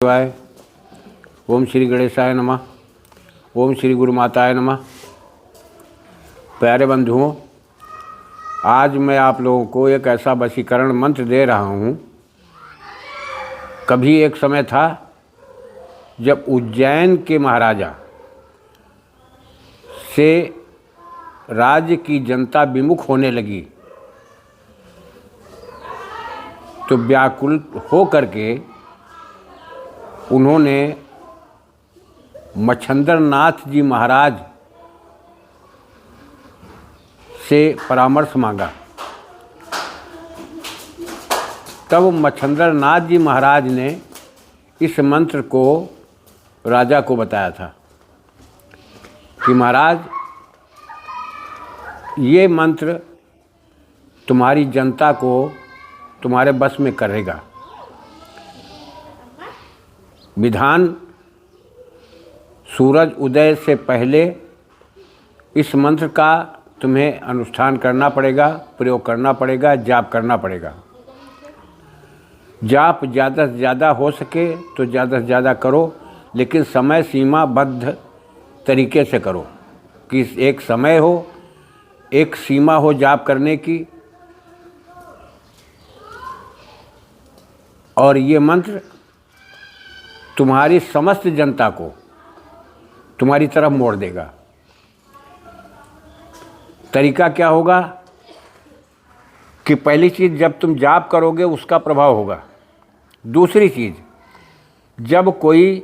शिवाय। ओम श्री गणेशाय नमः। ओम श्री गुरु माताय नमः। प्यारे बंधुओं, आज मैं आप लोगों को एक ऐसा वशीकरण मंत्र दे रहा हूँ। कभी एक समय था जब उज्जैन के महाराजा से राज्य की जनता विमुख होने लगी, तो व्याकुल हो करके उन्होंने मच्छंदर नाथ जी महाराज से परामर्श मांगा। तब मच्छंदर नाथ जी महाराज ने इस मंत्र को राजा को बताया था कि महाराज, ये मंत्र तुम्हारी जनता को तुम्हारे बस में करेगा। विधान सूरज उदय से पहले इस मंत्र का तुम्हें अनुष्ठान करना पड़ेगा, प्रयोग करना पड़ेगा, जाप करना पड़ेगा। जाप ज़्यादा से ज़्यादा हो सके तो ज़्यादा से ज़्यादा करो, लेकिन समय सीमाबद्ध तरीके से करो कि एक समय हो, एक सीमा हो जाप करने की। और ये मंत्र तुम्हारी समस्त जनता को तुम्हारी तरफ मोड़ देगा। तरीका क्या होगा कि पहली चीज़, जब तुम जाप करोगे उसका प्रभाव होगा। दूसरी चीज़, जब कोई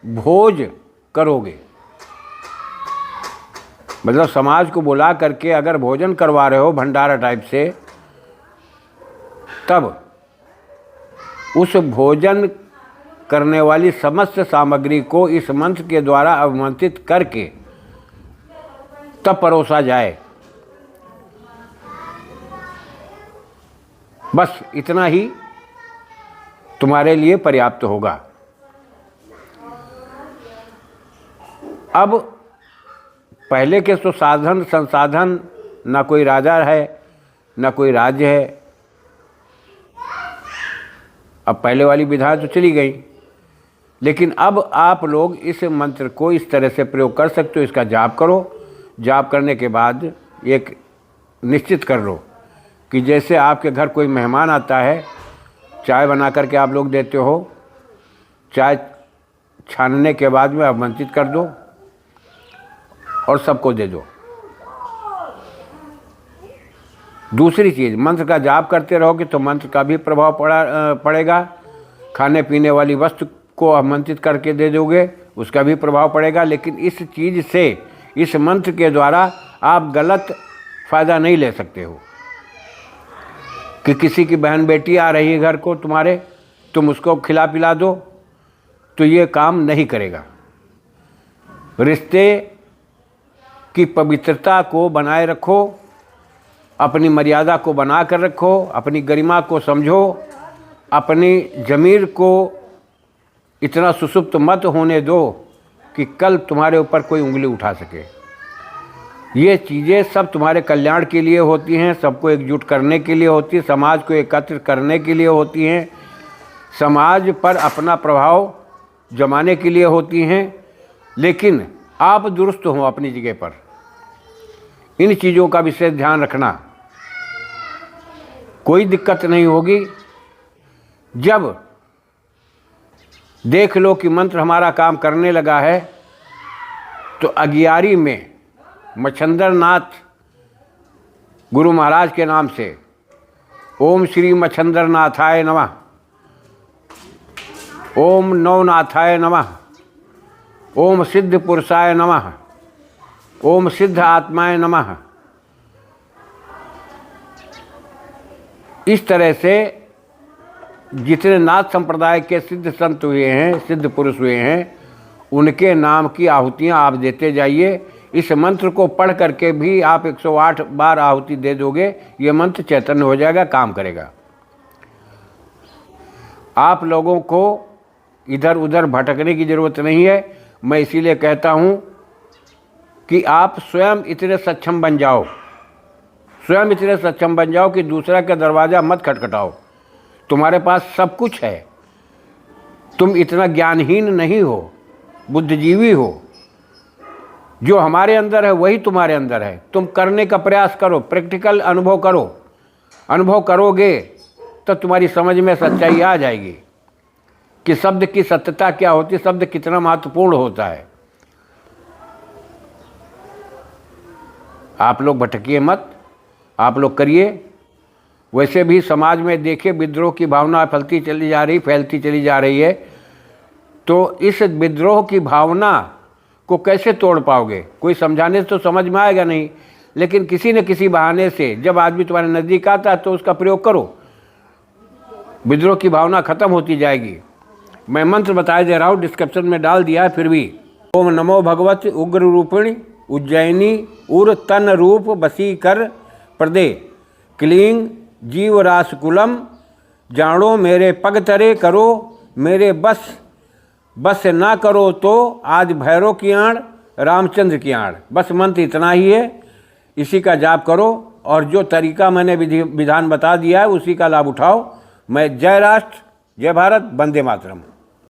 भोज करोगे, मतलब समाज को बुला करके अगर भोजन करवा रहे हो भंडारा टाइप से, तब उस भोजन करने वाली समस्त सामग्री को इस मंत्र के द्वारा अवमंत्रित करके तब परोसा जाए। बस इतना ही तुम्हारे लिए पर्याप्त होगा। अब पहले के तो साधन संसाधन, ना कोई राजा है ना कोई राज्य है। अब पहले वाली विधा तो चली गई, लेकिन अब आप लोग इस मंत्र को इस तरह से प्रयोग कर सकते हो। इसका जाप करो। जाप करने के बाद एक निश्चित कर लो कि जैसे आपके घर कोई मेहमान आता है, चाय बना करके आप लोग देते हो, चाय छानने के बाद में आमंत्रित कर दो और सबको दे दो। दूसरी चीज़, मंत्र का जाप करते रहोगे तो मंत्र का भी प्रभाव पड़ेगा। खाने पीने वाली वस्तु को आमंत्रित करके दे दोगे, उसका भी प्रभाव पड़ेगा। लेकिन इस चीज़ से, इस मंत्र के द्वारा आप गलत फ़ायदा नहीं ले सकते हो कि किसी की बहन बेटी आ रही है घर को तुम्हारे, तुम उसको खिला पिला दो, तो ये काम नहीं करेगा। रिश्ते की पवित्रता को बनाए रखो, अपनी मर्यादा को बना कर रखो, अपनी गरिमा को समझो, अपनी ज़मीर को इतना सुसुप्त मत होने दो कि कल तुम्हारे ऊपर कोई उंगली उठा सके। ये चीज़ें सब तुम्हारे कल्याण के लिए होती हैं, सबको एकजुट करने के लिए होती है, समाज को एकत्र करने के लिए होती हैं, समाज पर अपना प्रभाव जमाने के लिए होती हैं। लेकिन आप दुरुस्त हो अपनी जगह पर। इन चीज़ों का विशेष ध्यान रखना। कोई दिक्कत नहीं होगी। जब देख लो कि मंत्र हमारा काम करने लगा है, तो अगियारी में मच्छंदर नाथ गुरु महाराज के नाम से ओम श्री मच्छंदर नाथाय नमः, ओम नवनाथाय नमः, ओम सिद्ध पुरुषाय नमः, ओम सिद्ध आत्माय नमः, इस तरह से जितने नाथ संप्रदाय के सिद्ध संत हुए हैं, सिद्ध पुरुष हुए हैं, उनके नाम की आहुतियाँ आप देते जाइए। इस मंत्र को पढ़ करके भी आप 108 बार आहुति दे दोगे, ये मंत्र चैतन्य हो जाएगा, काम करेगा। आप लोगों को इधर उधर भटकने की ज़रूरत नहीं है। मैं इसीलिए कहता हूँ कि आप स्वयं इतने सक्षम बन जाओ, स्वयं इतने सक्षम बन जाओ कि दूसरा का दरवाज़ा मत खटखटाओ। तुम्हारे पास सब कुछ है, तुम इतना ज्ञानहीन नहीं हो, बुद्धिजीवी हो। जो हमारे अंदर है वही तुम्हारे अंदर है। तुम करने का प्रयास करो, प्रैक्टिकल अनुभव करो। अनुभव करोगे तो तुम्हारी समझ में सच्चाई आ जाएगी कि शब्द की सत्यता क्या होती है, शब्द कितना महत्वपूर्ण होता है। आप लोग भटकिए मत, आप लोग करिए। वैसे भी समाज में देखिए विद्रोह की भावना फैलती चली जा रही है। तो इस विद्रोह की भावना को कैसे तोड़ पाओगे? कोई समझाने से तो समझ में आएगा नहीं, लेकिन किसी न किसी बहाने से जब आदमी तुम्हारे नज़दीक आता है तो उसका प्रयोग करो, विद्रोह की भावना खत्म होती जाएगी। मैं मंत्र बताया दे रहा हूँ, डिस्क्रिप्शन में डाल दिया है फिर भी। ओम नमो भगवत उग्र रूपिणी उज्जैनी उर तन रूप बसी कर प्रदे क्लीं जीव रासकुलम जानो मेरे पग तरे करो मेरे बस ना करो तो आज भैरव की आड़ रामचंद्र की आड़। बस मंत्र इतना ही है, इसी का जाप करो और जो तरीका मैंने विधान बता दिया है उसी का लाभ उठाओ। मैं जय राष्ट्र, जय भारत, वंदे मातरम।